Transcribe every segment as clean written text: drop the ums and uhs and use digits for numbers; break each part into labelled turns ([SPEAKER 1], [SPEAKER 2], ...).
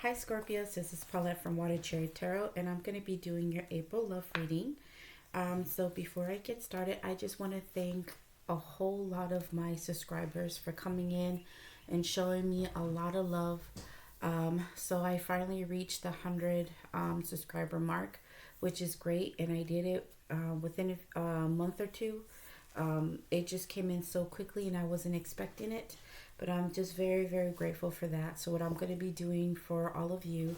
[SPEAKER 1] Hi Scorpios, this is Paulette from Water Cherry Tarot, and I'm going to be doing your April love reading. So before I get started, I just want to thank a whole lot of my subscribers for coming in and showing me a lot of love. So I finally reached the 100 subscriber mark, which is great, and I did it within a month or two. It just came in so quickly, and I wasn't expecting it. But I'm just very, very grateful for that. So what I'm going to be doing for all of you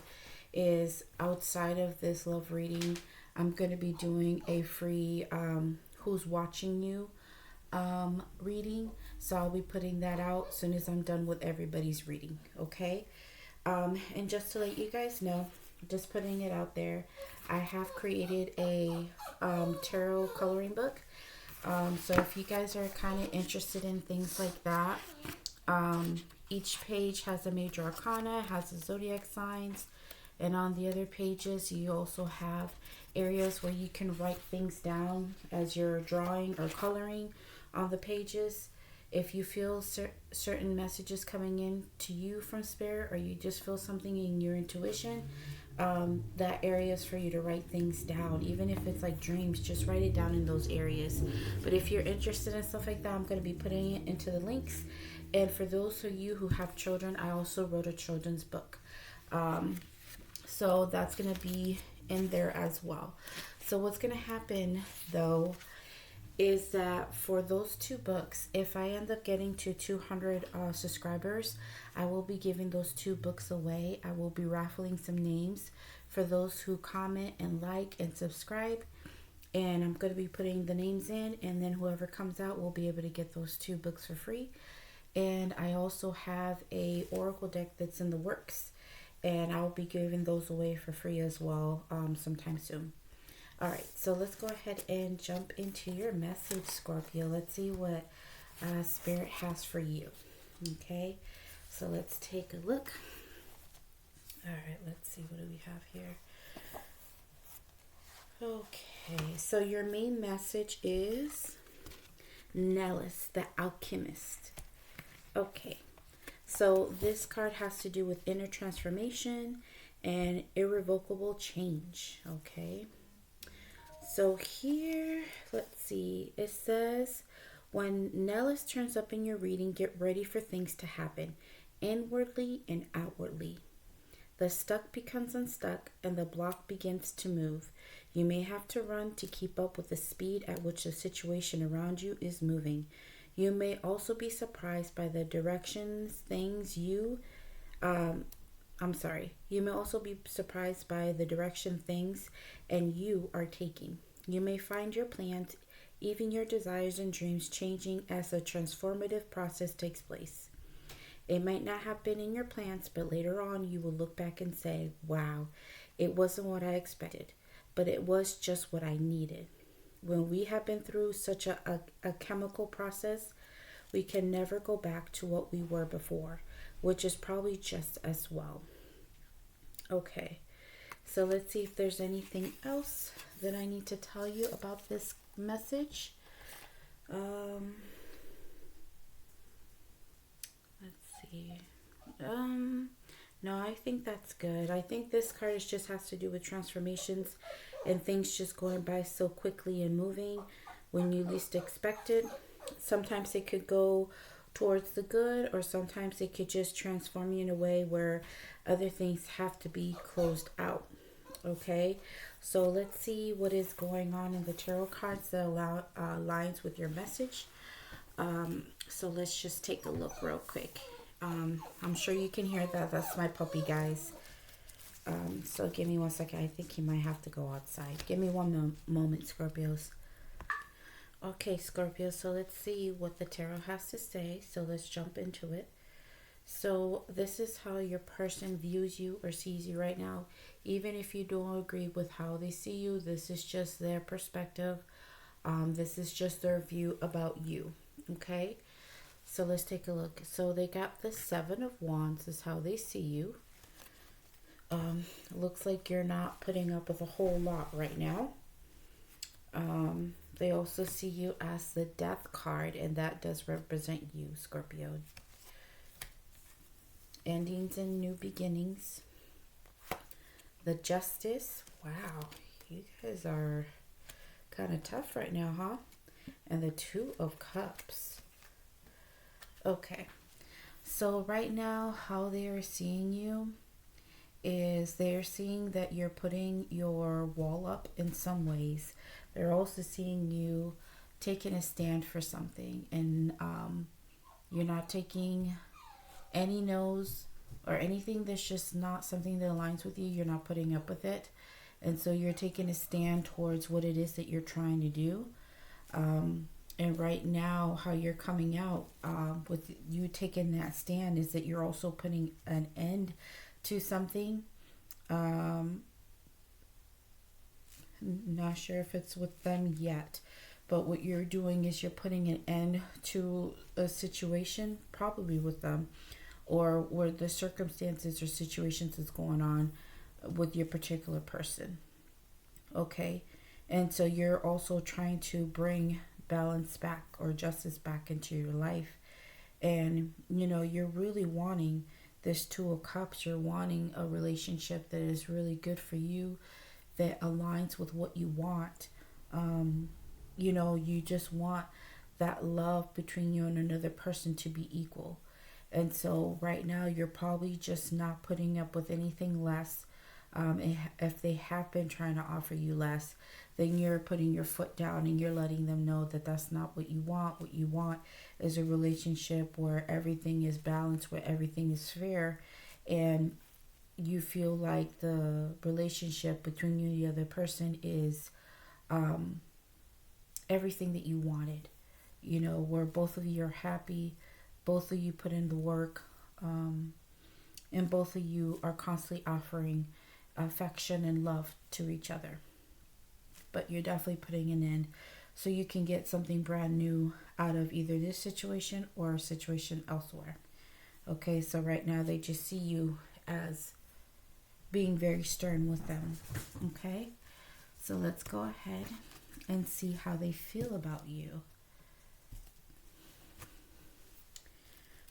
[SPEAKER 1] is, outside of this love reading, I'm going to be doing a free Who's Watching You reading. So I'll be putting that out as soon as I'm done with everybody's reading. Okay. And just to let you guys know, just putting it out there, I have created a tarot coloring book. So if you guys are kind of interested in things like that, each page has a major arcana, has the zodiac signs, and on the other pages you also have areas where you can write things down as you're drawing or coloring on the pages. If you feel certain messages coming in to you from spirit, or you just feel something in your intuition, that area is for you to write things down. Even if it's like dreams, just write it down in those areas. But if you're interested in stuff like that, I'm going to be putting it into the links. And for those of you who have children, I also wrote a children's book. So that's going to be in there as well. So what's going to happen though is that for those two books, if I end up getting to 200 subscribers, I will be giving those two books away. I will be raffling some names for those who comment and like and subscribe. And I'm going to be putting the names in, and then whoever comes out will be able to get those two books for free. And I also have a oracle deck that's in the works, and I'll be giving those away for free as well sometime soon. All right, so let's go ahead and jump into your message, Scorpio. Let's see what Spirit has for you. Okay, so let's take a look. All right, let's see, what do we have here? Okay, so your main message is Nellis, the Alchemist. Okay, so this card has to do with inner transformation and irrevocable change. Okay. So here, let's see, it says, when Nellis turns up in your reading, get ready for things to happen, inwardly and outwardly. The stuck becomes unstuck, and the block begins to move. You may have to run to keep up with the speed at which the situation around you is moving. You may also be surprised by the directions you may also be surprised by the direction things and you are taking. You may find your plans, even your desires and dreams, changing as a transformative process takes place. It might not have been in your plans, but later on you will look back and say, wow, it wasn't what I expected, but it was just what I needed. When we have been through such a chemical process, we can never go back to what we were before, which is probably just as well. Okay, so let's see if there's anything else that I need to tell you about this message. Let's see. No, I think that's good. I think this card just has to do with transformations and things just going by so quickly and moving when you least expect it. Sometimes it could go towards the good, or sometimes it could just transform you in a way where other things have to be closed out. Okay, so let's see what is going on in the tarot cards that aligns with your message. So let's just take a look real quick. I'm sure you can hear that. That's my puppy, guys. So give me 1 second. I think he might have to go outside. Give me one moment, Scorpios. Okay, Scorpio, so let's see what the tarot has to say. So let's jump into it. So this is how your person views you or sees you right now. Even if you don't agree with how they see you, this is just their perspective. This is just their view about you. Okay, so let's take a look. So they got the Seven of Wands. This is how they see you. Looks like you're not putting up with a whole lot right now. They also see you as the Death card, and that does represent you, Scorpio. Endings and new beginnings. the Justice. Wow, you guys are kind of tough right now, huh? And the Two of Cups. Okay, so right now, how they are seeing you is they're seeing that you're putting your wall up in some ways. They're also seeing you taking a stand for something, and you're not taking any no's or anything that's just not something that aligns with you. You're not putting up with it, and so you're taking a stand towards what it is that you're trying to do. And right now, how you're coming out with you taking that stand is that you're also putting an end to something. Not sure if it's with them yet, but what you're doing is you're putting an end to a situation, probably with them, or where the circumstances or situations is going on with your particular person. Okay, and so you're also trying to bring balance back or justice back into your life. And you're really wanting this Two of Cups. You're wanting a relationship that is really good for you, that aligns with what you want. You just want that love between you and another person to be equal. And so right now you're probably just not putting up with anything less. If they have been trying to offer you less, then you're putting your foot down and you're letting them know that that's not what you want. What you want is a relationship where everything is balanced, where everything is fair, and you feel like the relationship between you and the other person is everything that you wanted. Where both of you are happy, both of you put in the work, and both of you are constantly offering affection and love to each other. But you're definitely putting an end so you can get something brand new out of either this situation or a situation elsewhere. Okay, so right now they just see you as being very stern with them. Okay, so let's go ahead and see how they feel about you.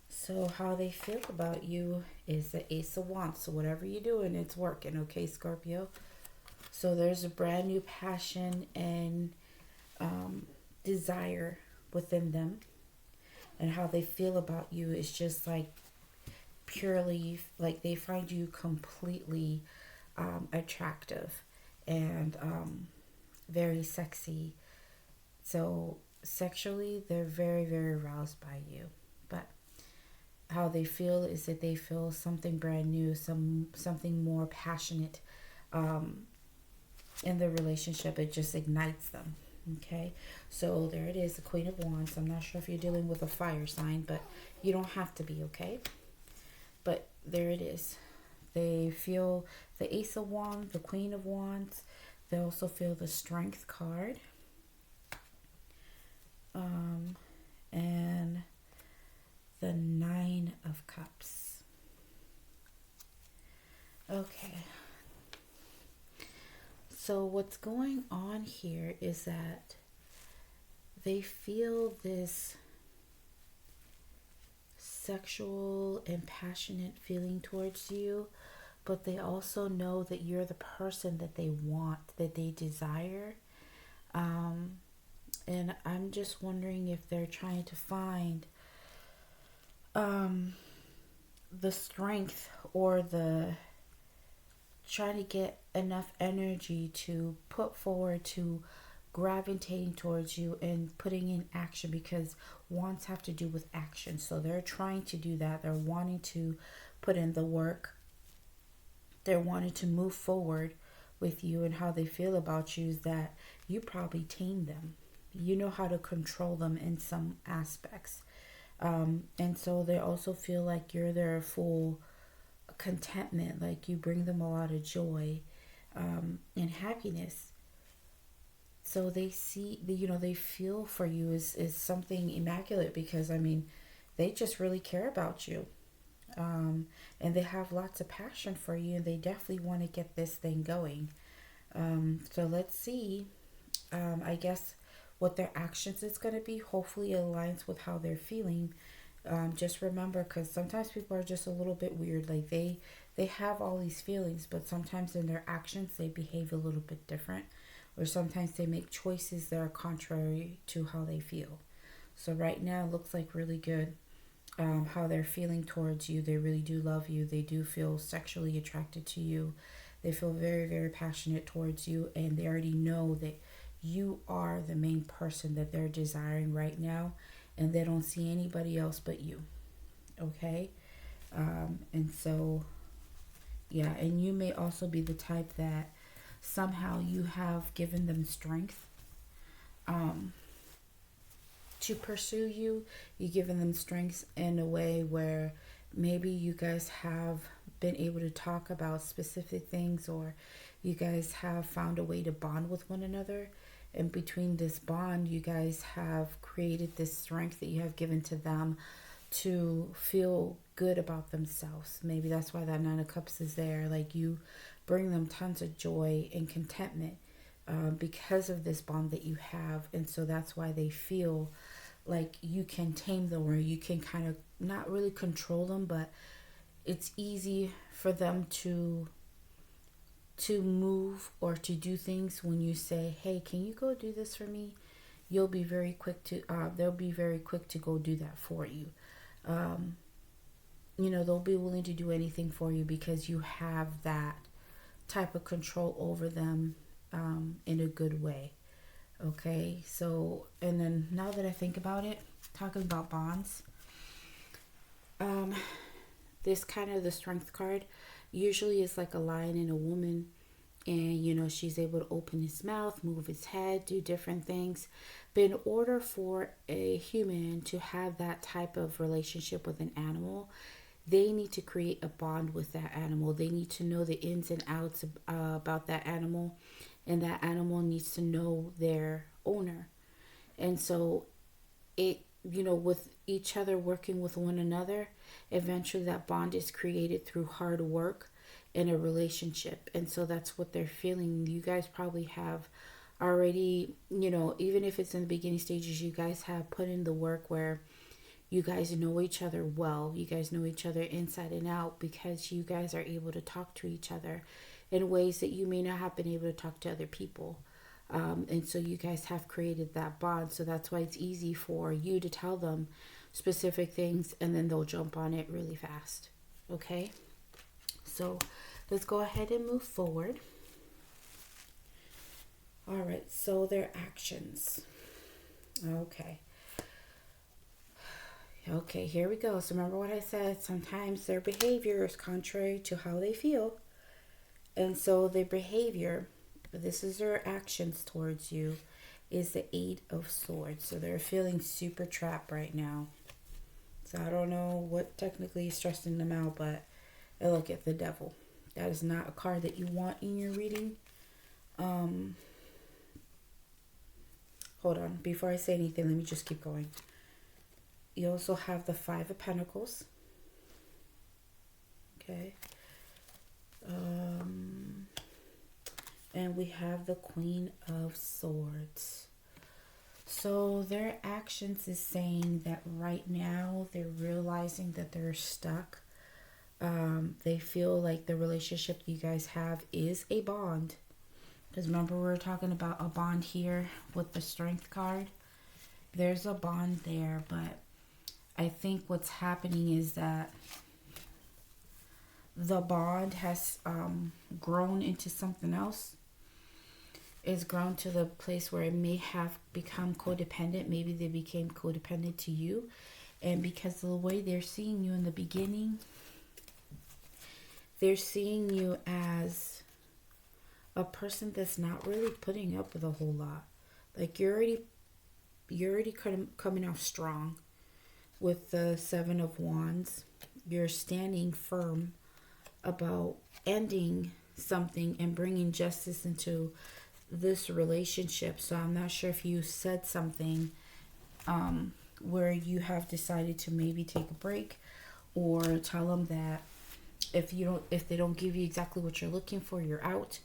[SPEAKER 1] So how they feel about you is the Ace of Wands. So whatever you're doing, it's working, okay, Scorpio? So there's a brand new passion and desire within them. And how they feel about you is just like purely, like they find you completely attractive and very sexy. So sexually, they're very, very aroused by you. But how they feel is that they feel something brand new, something more passionate in the relationship. It just ignites them. Okay, so there it is, the Queen of Wands. I'm not sure if you're dealing with a fire sign, but you don't have to be, okay? But there it is. They feel the Ace of Wands, the Queen of Wands. They also feel the Strength card. And the Nine of Cups. Okay. So what's going on here is that they feel this sexual and passionate feeling towards you, but they also know that you're the person that they want, that they desire. And I'm just wondering if they're trying to find the strength or the trying to get enough energy to put forward to gravitating towards you and putting in action, because wants have to do with action. So they're trying to do that. They're wanting to put in the work. They're wanting to move forward with you, and how they feel about you is that you probably tame them. You know how to control them in some aspects. And so they also feel like you're their full contentment, like you bring them a lot of joy and happiness. So they see, they feel for you is something immaculate, because they just really care about you, and they have lots of passion for you, and they definitely want to get this thing going. So let's see, I guess what their actions is going to be. Hopefully it aligns with how they're feeling. Just remember, because sometimes people are just a little bit weird, like they they have all these feelings, but sometimes in their actions they behave a little bit different, or sometimes they make choices that are contrary to how they feel. So right now it looks like really good, how they're feeling towards you. They really do love you. They do feel sexually attracted to you. They feel very, very passionate towards you, and they already know that you are the main person that they're desiring right now, and they don't see anybody else but you. Okay? And so, yeah, and you may also be the type that somehow you have given them strength to pursue you. You've given them strength in a way where maybe you guys have been able to talk about specific things, or you guys have found a way to bond with one another. And between this bond, you guys have created this strength that you have given to them to feel good about themselves. Maybe that's why that Nine of Cups is there. Like, you bring them tons of joy and contentment because of this bond that you have. And so that's why they feel like you can tame them, or you can kind of not really control them, but it's easy for them to move or to do things when you say, hey, can you go do this for me? You'll be very quick to they'll be very quick to go do that for you. They'll be willing to do anything for you because you have that type of control over them in a good way. Okay, so, and then now that I think about it, talking about bonds, this kind of the strength card usually is like a lion and a woman, and she's able to open his mouth, move his head, do different things. But in order for a human to have that type of relationship with an animal, they need to create a bond with that animal. They need to know the ins and outs about that animal, and that animal needs to know their owner. And so with each other working with one another, eventually that bond is created through hard work in a relationship. And so that's what they're feeling. You guys probably have already, even if it's in the beginning stages, you guys have put in the work where you guys know each other well. You guys know each other inside and out because you guys are able to talk to each other in ways that you may not have been able to talk to other people. And so you guys have created that bond. So that's why it's easy for you to tell them specific things, and then they'll jump on it really fast. Okay? So let's go ahead and move forward. All right, so their actions. Okay, here we go. So remember what I said. Sometimes their behavior is contrary to how they feel. And so their behavior, this is their actions towards you, is the Eight of Swords. So they're feeling super trapped right now. So I don't know what technically is stressing them out, but look at the Devil. That is not a card that you want in your reading. Hold on. Before I say anything, let me just keep going. You also have the Five of Pentacles. Okay. And we have the Queen of Swords. So their actions is saying that right now they're realizing that they're stuck. They feel like the relationship you guys have is a bond. Because remember, we were talking about a bond here with the Strength card. There's a bond there, but I think what's happening is that the bond has grown into something else. It's grown to the place where it may have become codependent. Maybe they became codependent to you. And because of the way they're seeing you in the beginning, they're seeing you as a person that's not really putting up with a whole lot. Like, you're already coming out strong with the Seven of Wands. You're standing firm about ending something and bringing justice into this relationship. So I'm not sure if you said something where you have decided to maybe take a break, or tell them that if they don't give you exactly what you're looking for, you're out.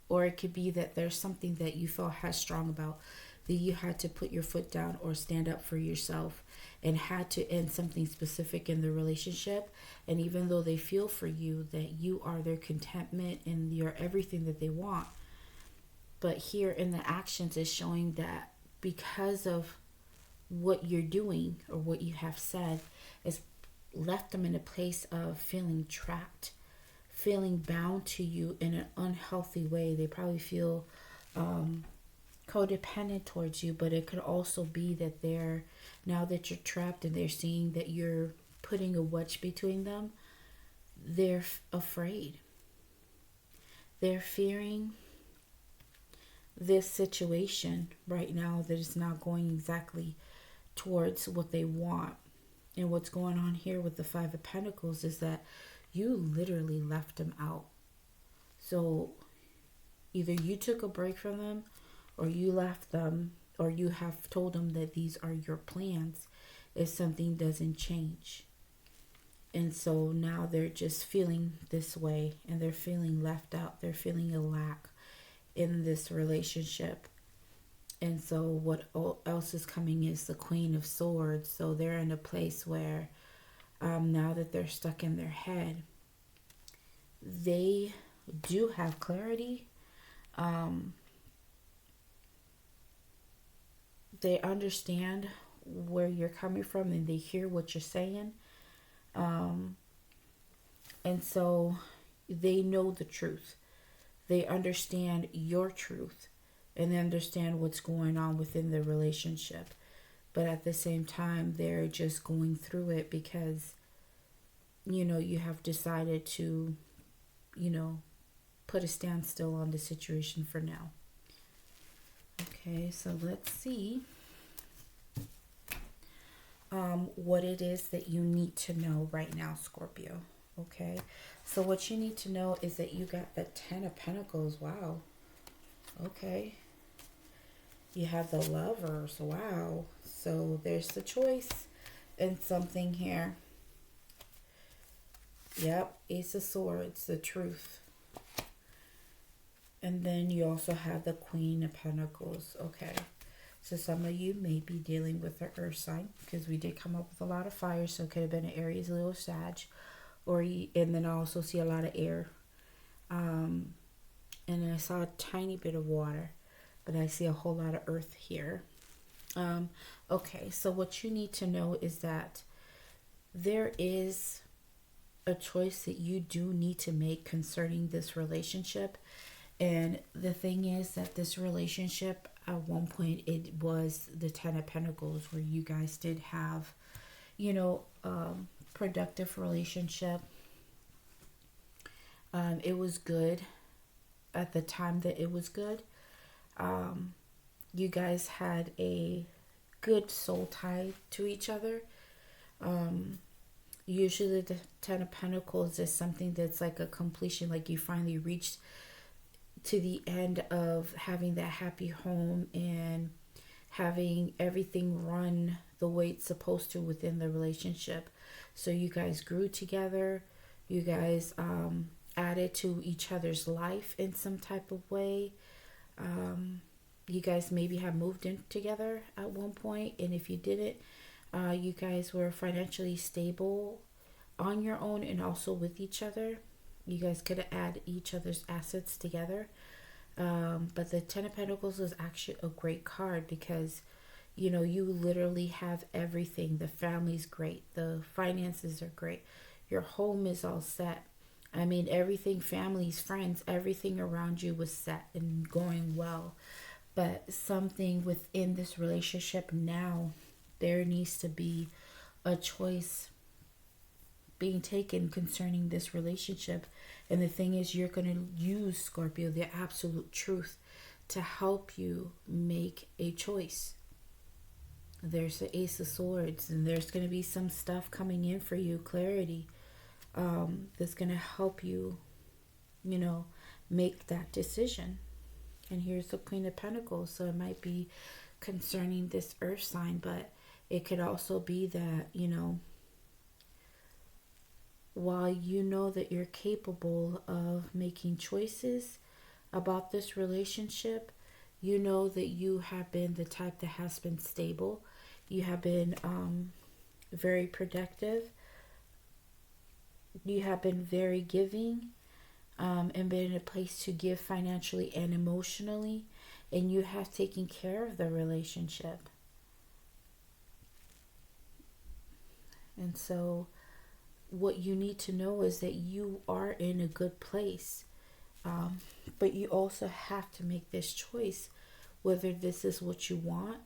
[SPEAKER 1] Or it could be that there's something that you feel strong about. that you had to put your foot down or stand up for yourself and had to end something specific in the relationship. And even though they feel for you that you are their contentment and you're everything that they want, but here in the actions is showing that because of what you're doing or what you have said, is left them in a place of feeling trapped, feeling bound to you in an unhealthy way. They probably feel codependent towards you, but it could also be that they're, now that you're trapped and they're seeing that you're putting a wedge between them, they're afraid. They're fearing this situation right now that is not going exactly towards what they want. And what's going on here with the Five of Pentacles is that you literally left them out. So either you took a break from them, or you left them, or you have told them that these are your plans if something doesn't change. And so now they're just feeling this way, and they're feeling left out. They're feeling a lack in this relationship. And so what else is coming is the Queen of Swords. So they're in a place where now that they're stuck in their head, they do have clarity. They understand where you're coming from and they hear what you're saying. And so they know the truth. They understand your truth and they understand what's going on within the relationship. But at the same time, they're just going through it because, you have decided to, put a standstill on the situation for now. Okay, so let's see what it is that you need to know right now, Scorpio. Okay, so what you need to know is that you got the Ten of Pentacles. Wow. Okay. You have the Lovers. Wow. So there's the choice and something here. Yep. Ace of Swords, the truth. And then you also have the Queen of Pentacles. Okay. So some of you may be dealing with the earth sign because we did come up with a lot of fire. So it could have been an Aries, Leo, Sag. And then I also see a lot of air. And I saw a tiny bit of water. But I see a whole lot of earth here. Okay, so what you need to know is that there is a choice that you do need to make concerning this relationship. And the thing is that this relationship, at one point, it was the Ten of Pentacles where you guys did have, productive relationship. It was good at the time that it was good. You guys had a good soul tie to each other. Usually the Ten of Pentacles is something that's like a completion, like you finally reached to the end of having that happy home and having everything run the way it's supposed to within the relationship. So you guys grew together. You guys added to each other's life in some type of way. You guys maybe have moved in together at one point, and if you didn't, you guys were financially stable on your own and also with each other. You guys could have added each other's assets together. But the Ten of Pentacles is actually a great card because, you literally have everything. The family's great. The finances are great. Your home is all set. I mean, everything, families, friends, everything around you was set and going well. But something within this relationship now, there needs to be a choice being taken concerning this relationship. And the thing is, you're going to use, Scorpio, the absolute truth to help you make a choice. There's the Ace of Swords, and there's going to be some stuff coming in for you, clarity, that's going to help you, make that decision. And here's the Queen of Pentacles. So it might be concerning this earth sign, but it could also be that, while you know that you're capable of making choices about this relationship, You know that you have been the type that has been stable. You have been very productive. You have been very giving, and been in a place to give financially and emotionally. And you have taken care of the relationship. And so what you need to know is that you are in a good place. But you also have to make this choice whether this is what you want.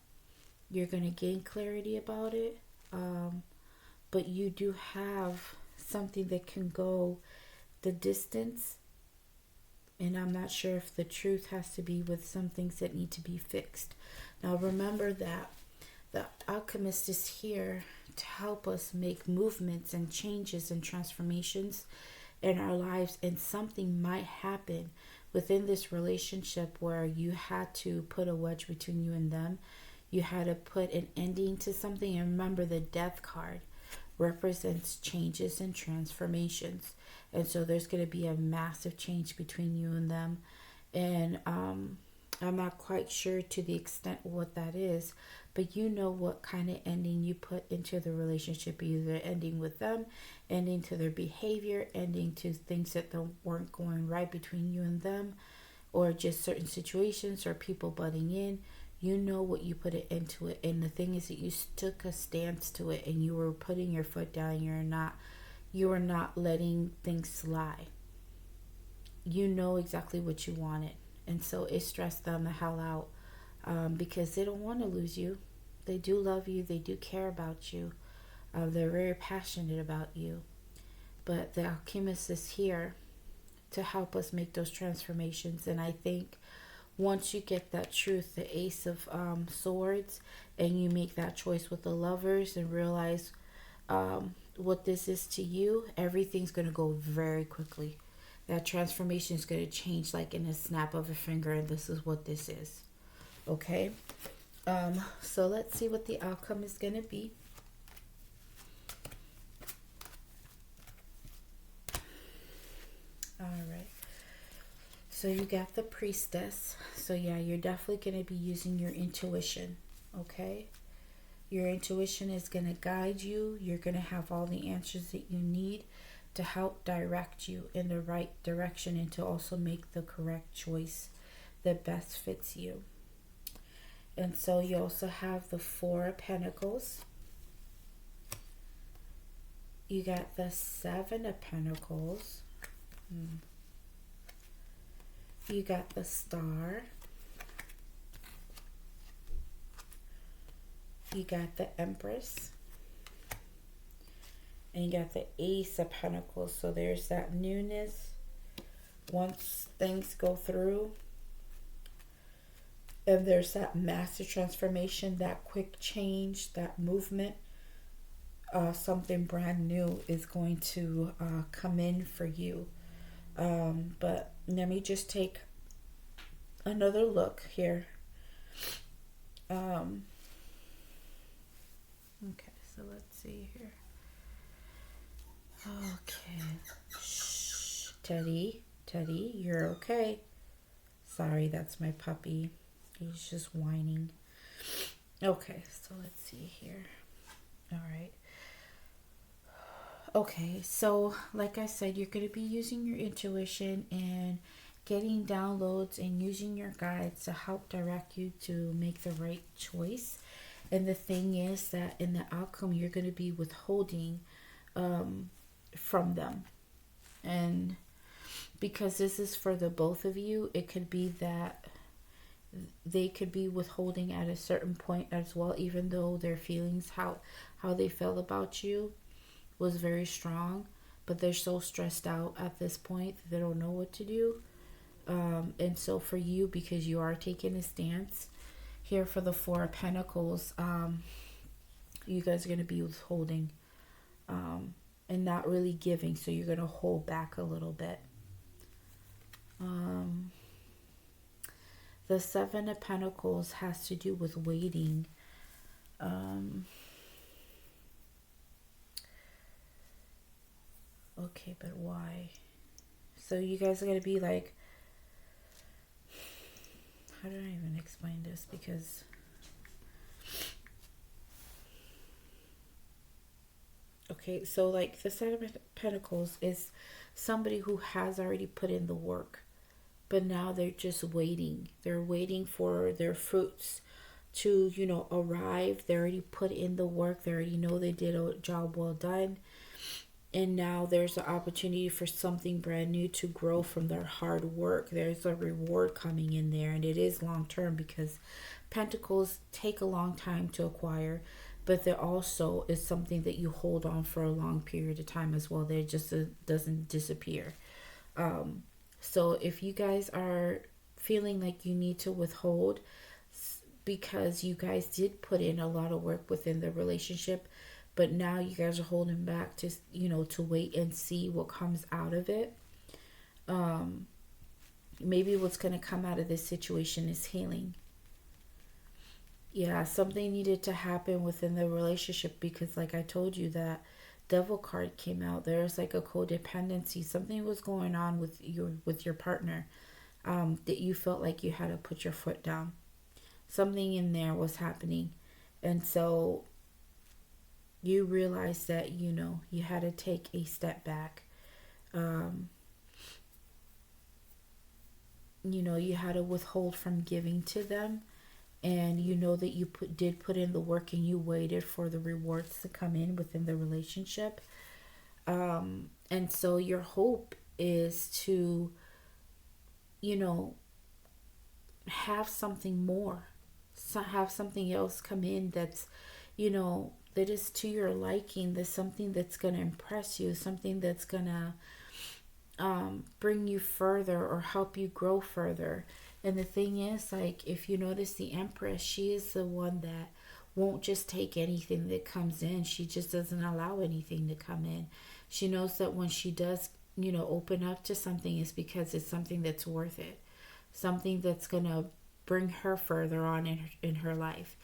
[SPEAKER 1] You're going to gain clarity about it. But you do have something that can go the distance. And I'm not sure if the truth has to be with some things that need to be fixed. Now remember that the alchemist is here to help us make movements and changes and transformations in our lives. And something might happen within this relationship where you had to put a wedge between you and them. You had to put an ending to something. And remember, the death card represents changes and transformations. And so there's going to be a massive change between you and them. And I'm not quite sure to the extent what that is, but you know what kind of ending you put into the relationship, either ending with them, ending to their behavior, ending to things that weren't going right between you and them, or just certain situations or people butting in. You know what you put it into it. And the thing is that you took a stance to it, and you were putting your foot down. You are not letting things slide. You know exactly what you wanted. And so it stressed them the hell out, because they don't want to lose you. They do love you. They do care about you. They're very passionate about you. But the alchemist is here to help us make those transformations. And I think once you get that truth, the Ace of Swords, and you make that choice with the Lovers and realize what this is to you, everything's going to go very quickly. That transformation is going to change like in a snap of a finger, and this is what this is. Okay? So let's see what the outcome is going to be. All right. So you got the Priestess. So yeah, you're definitely going to be using your intuition. Okay? Your intuition is going to guide you. You're going to have all the answers that you need to help direct you in the right direction, and to also make the correct choice that best fits you. And so you also have the Four of Pentacles. You got the Seven of Pentacles. You got the Star. You got the Empress. And you got the Ace of Pentacles. So there's that newness once things go through. And there's that massive transformation, that quick change, that movement. Something brand new is going to come in for you. But let me just take another look here. Okay, so let's see here. Okay. Shh. Teddy, you're okay. Sorry, that's my puppy. He's just whining. Okay, so let's see here. All right. Okay, so like I said, you're going to be using your intuition and getting downloads and using your guides to help direct you to make the right choice. And the thing is that in the outcome, you're going to be withholding from them. And because this is for the both of you, it could be that they could be withholding at a certain point as well, even though their feelings, how they felt about you was very strong, but they're so stressed out at this point that they don't know what to do. And so for you, because you are taking a stance here for the Four of Pentacles, you guys are going to be withholding and not really giving, so you're going to hold back a little bit. The Seven of Pentacles has to do with waiting. Okay, but why? So you guys are going to be like, how do I even explain this? Because okay, so like the Seven of Pentacles is somebody who has already put in the work, but now they're just waiting. They're waiting for their fruits to, arrive. They already put in the work. They already know they did a job well done. And now there's an opportunity for something brand new to grow from their hard work. There's a reward coming in there, and it is long term because Pentacles take a long time to acquire, but there also is something that you hold on for a long period of time as well. They just doesn't disappear. So if you guys are feeling like you need to withhold because you guys did put in a lot of work within the relationship, but now you guys are holding back to, to wait and see what comes out of it. Maybe what's going to come out of this situation is healing. Yeah, something needed to happen within the relationship because like I told you, that Devil card came out. There's like a codependency. Something was going on with your partner, that you felt like you had to put your foot down. Something in there was happening. And so you realized that, you had to take a step back. You had to withhold from giving to them. And you know that you did put in the work and you waited for the rewards to come in within the relationship. And so your hope is to, have something more. Have something else come in that's, that is to your liking. There's something that's going to impress you. Something that's going to bring you further or help you grow further. And the thing is, like, if you notice the Empress, she is the one that won't just take anything that comes in. She just doesn't allow anything to come in. She knows that when she does, open up to something, it's because it's something that's worth it. Something that's going to bring her further on in her life.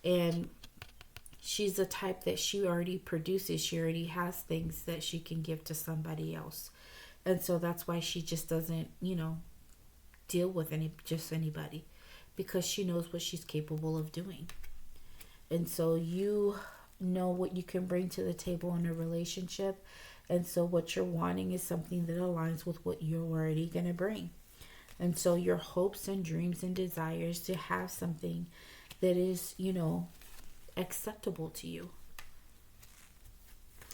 [SPEAKER 1] And she's the type that she already produces. She already has things that she can give to somebody else. And so that's why she just doesn't, deal with anybody, because she knows what she's capable of doing. And so you know what you can bring to the table in a relationship, and so what you're wanting is something that aligns with what you're already going to bring. And so your hopes and dreams and desires to have something that is, acceptable to you.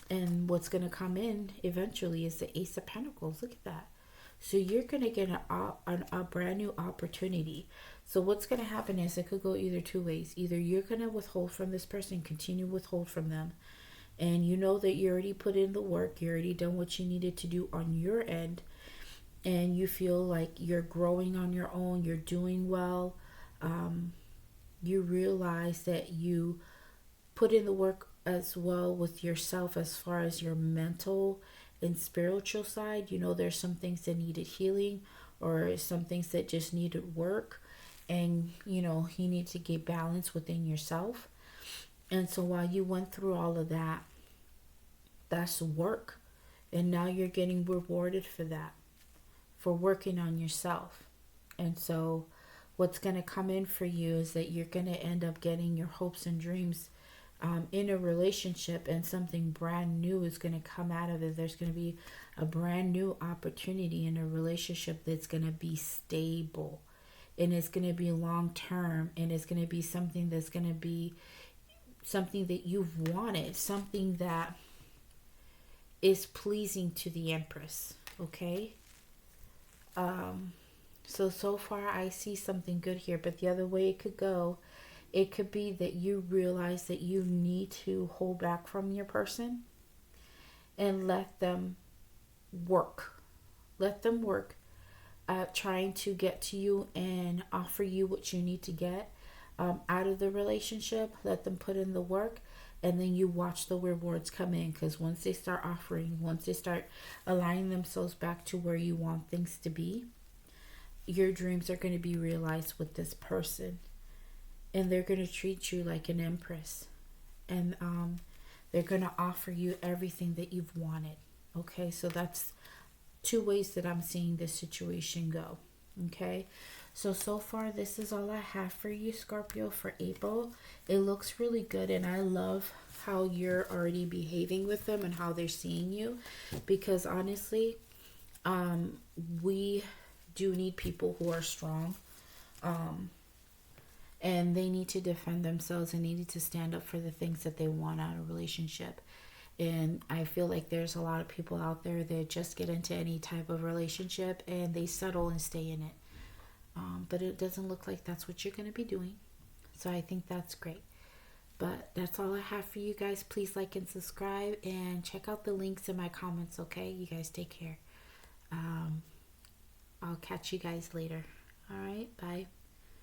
[SPEAKER 1] And what's going to come in eventually is the Ace of Pentacles. Look at that. So you're going to get a brand new opportunity. So what's going to happen is it could go either two ways. Either you're going to withhold from this person, continue to withhold from them. And you know that you already put in the work. You already done what you needed to do on your end. And you feel like you're growing on your own. You're doing well. You realize that you put in the work as well with yourself as far as your mental and spiritual side. There's some things that needed healing or some things that just needed work, and you need to get balance within yourself. And so while you went through all of that, that's work, and now you're getting rewarded for that, for working on yourself. And so what's going to come in for you is that you're going to end up getting your hopes and dreams in a relationship, and something brand new is going to come out of it. There's going to be a brand new opportunity in a relationship that's going to be stable, and it's going to be long term, and it's going to be something that's going to be something that you've wanted, something that is pleasing to the Empress. Okay. So far I see something good here, but the other way it could go, it could be that you realize that you need to hold back from your person and let them work. Let them work at trying to get to you and offer you what you need to get out of the relationship. Let them put in the work, and then you watch the rewards come in, because once they start offering, once they start aligning themselves back to where you want things to be, your dreams are going to be realized with this person. And they're going to treat you like an empress. And they're going to offer you everything that you've wanted. Okay, so that's two ways that I'm seeing this situation go. Okay, So far, this is all I have for you, Scorpio, for April. It looks really good, and I love how you're already behaving with them and how they're seeing you, because honestly, um, we do need people who are strong, and they need to defend themselves, and they need to stand up for the things that they want out of a relationship. And I feel like there's a lot of people out there that just get into any type of relationship and they settle and stay in it. But it doesn't look like that's what you're going to be doing. So I think that's great. But that's all I have for you guys. Please like and subscribe and check out the links in my comments, okay? You guys take care. I'll catch you guys later. All right, bye.